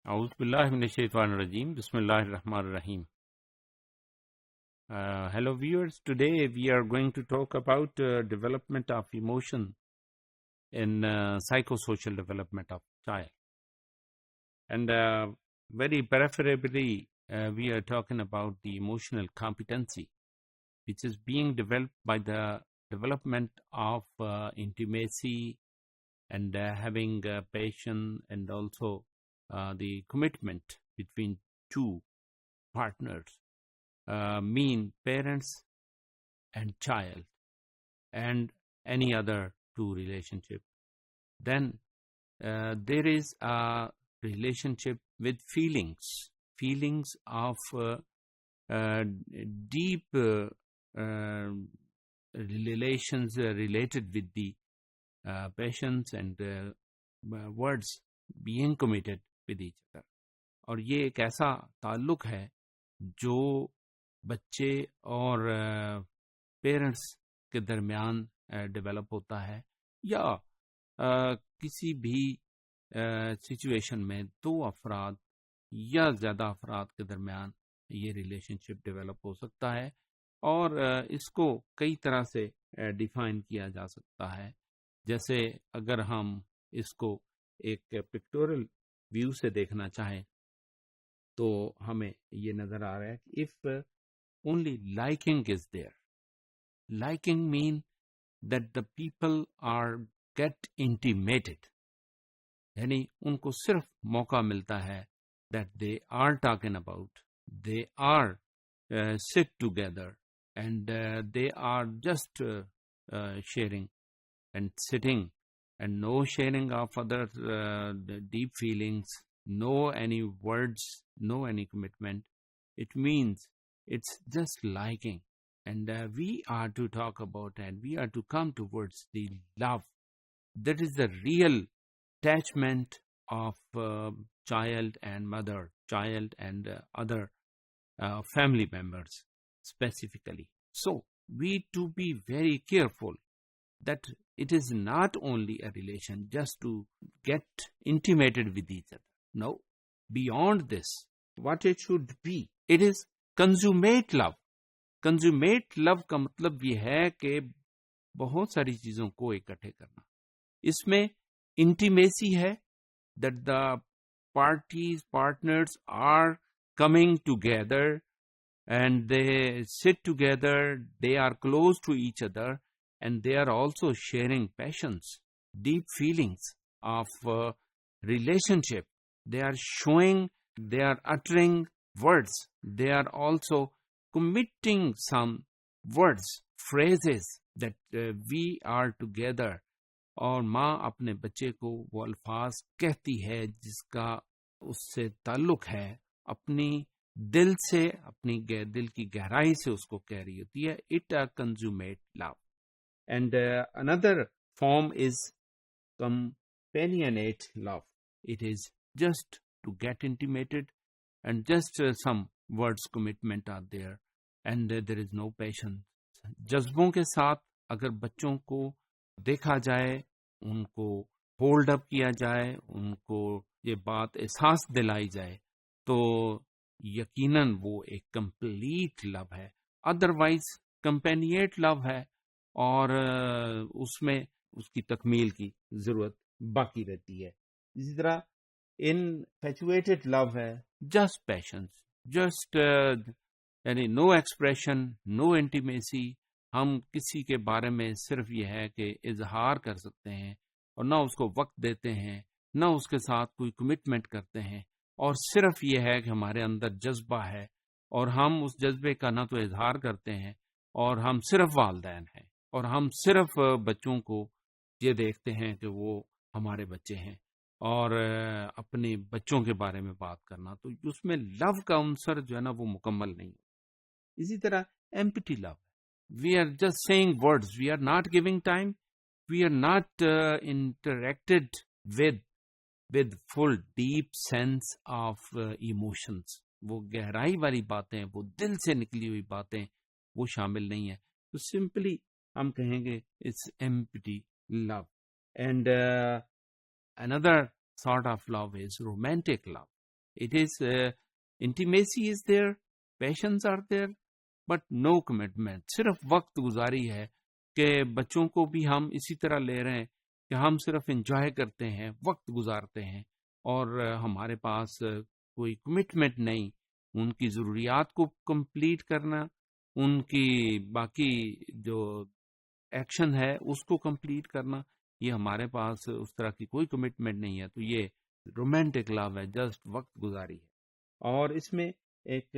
اعوذ باللہ من الشیطان الرجیم بسم اللہ الرحمن الرحیم. Hello viewers, today we are going to talk about development of emotion in psychosocial development of child. And very preferably we are talking about the emotional competency which is being developed by the development of intimacy and having patience and also the commitment between two partners, mean parents and child, and any other two relationship. Then there is a relationship with feelings of deep relations related with the patience and words being committed with each other. اور یہ ایک ایسا تعلق ہے جو بچے اور parents کے درمیان ڈیولپ ہوتا ہے، یا کسی بھی سچویشن میں دو افراد یا زیادہ افراد کے درمیان یہ ریلیشن شپ ڈیولپ ہو سکتا ہے. اور اس کو کئی طرح سے ڈیفائن کیا جا سکتا ہے. جیسے اگر ہم اس کو ایک پکٹورل ویو سے دیکھنا چاہیں تو ہمیں یہ نظر آ رہا ہے کہ if only liking is there, liking mean that the people are get intimated, یعنی ان کو صرف موقع ملتا ہے that they are talking about, they are sit together and they are just sharing and sitting, and no sharing of other deep feelings, no any words, no any commitment. It means it's just liking. And we are to talk about and we are to come towards the love. That is the real attachment of child and mother, child and other family members specifically. So we to be very careful that it is not only a relation just to get intimated with each other. No, beyond this, what it should be, it is consummate love. Consummate love کا مطلب یہ ہے کہ بہت ساری چیزوں کو اکٹھے کرنا. اس میں intimacy ہے, that the partners are coming together and they sit together, they are close to each other, and they are also sharing passions, deep feelings of relationship. They are showing, they are uttering words, they are also committing some words, phrases that we are together. اور ماں اپنے بچے کو وہ الفاظ کہتی ہے جس کا اس سے تعلق ہے، اپنی دل سے، اپنی دل کی گہرائی سے اس کو کہہ رہی ہوتی ہے. It a consummate love. And another form is companionate love. It is just to get intimated and just some words commitment are there and there is no patience. جذبوں کے ساتھ اگر بچوں کو دیکھا جائے، ان کو ہولڈ اپ کیا جائے، ان کو یہ بات احساس دلائی جائے تو یقیناً وہ ایک کمپلیٹ لو ہے. ادروائز کمپینیٹ لو ہے اور اس میں اس کی تکمیل کی ضرورت باقی رہتی ہے. اسی طرح انفیچویٹڈ لو ہے، جسٹ پیشنس، جسٹ یعنی نو ایکسپریشن، نو انٹیمیسی. ہم کسی کے بارے میں صرف یہ ہے کہ اظہار کر سکتے ہیں اور نہ اس کو وقت دیتے ہیں، نہ اس کے ساتھ کوئی کمٹمنٹ کرتے ہیں، اور صرف یہ ہے کہ ہمارے اندر جذبہ ہے اور ہم اس جذبے کا نہ تو اظہار کرتے ہیں، اور ہم صرف والدین ہیں اور ہم صرف بچوں کو یہ دیکھتے ہیں کہ وہ ہمارے بچے ہیں اور اپنے بچوں کے بارے میں بات کرنا، تو اس میں لو کا عنصر جو ہے نا وہ مکمل نہیں. اسی طرح ایمپٹی لو، we are just saying words, we are not giving time, we are not interacted with full deep sense of emotions. وہ گہرائی والی باتیں، وہ دل سے نکلی ہوئی باتیں وہ شامل نہیں ہیں. تو سمپلی ہم کہیں گے it's empty love. And another sort of love is romantic love. It is intimacy is there, passions are there, but no commitment. صرف وقت گزاری ہے کہ بچوں کو بھی ہم اسی طرح لے رہے ہیں کہ ہم صرف انجوائے کرتے ہیں، وقت گزارتے ہیں، اور ہمارے پاس کوئی کمٹمنٹ نہیں. ان کی ضروریات کو کمپلیٹ کرنا، ان کی باقی جو ایکشن ہے اس کو کمپلیٹ کرنا، یہ ہمارے پاس اس طرح کی کوئی کمٹمنٹ نہیں ہے. تو یہ رومانٹک لو ہے، جسٹ وقت گزاری ہے. اور اس میں ایک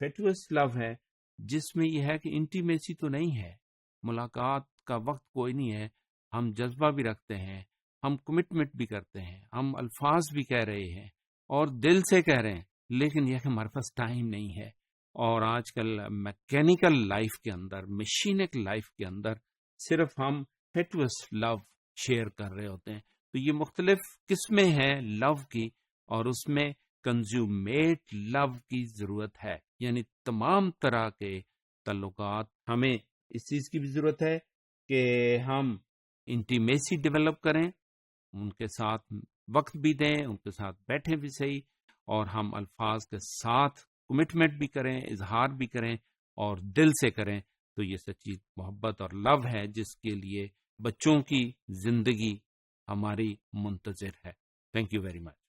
فیٹوس لو ہے جس میں یہ ہے کہ انٹیمیسی تو نہیں ہے، ملاقات کا وقت کوئی نہیں ہے، ہم جذبہ بھی رکھتے ہیں، ہم کمٹمنٹ بھی کرتے ہیں، ہم الفاظ بھی کہہ رہے ہیں اور دل سے کہہ رہے ہیں، لیکن یہ کہ ہمارے پاس ٹائم نہیں ہے. اور آج کل میکینیکل لائف کے اندر، مشینک لائف کے اندر صرف ہم فیٹوس لو شیئر کر رہے ہوتے ہیں. تو یہ مختلف قسمیں ہیں لو کی، اور اس میں کنزیومیٹ لو کی ضرورت ہے. یعنی تمام طرح کے تعلقات، ہمیں اس چیز کی بھی ضرورت ہے کہ ہم انٹیمیسی ڈیولپ کریں، ان کے ساتھ وقت بھی دیں، ان کے ساتھ بیٹھیں بھی صحیح، اور ہم الفاظ کے ساتھ کمٹمنٹ بھی کریں، اظہار بھی کریں اور دل سے کریں. تو یہ سچی محبت اور لو ہے جس کے لیے بچوں کی زندگی ہماری منتظر ہے. Thank you very much.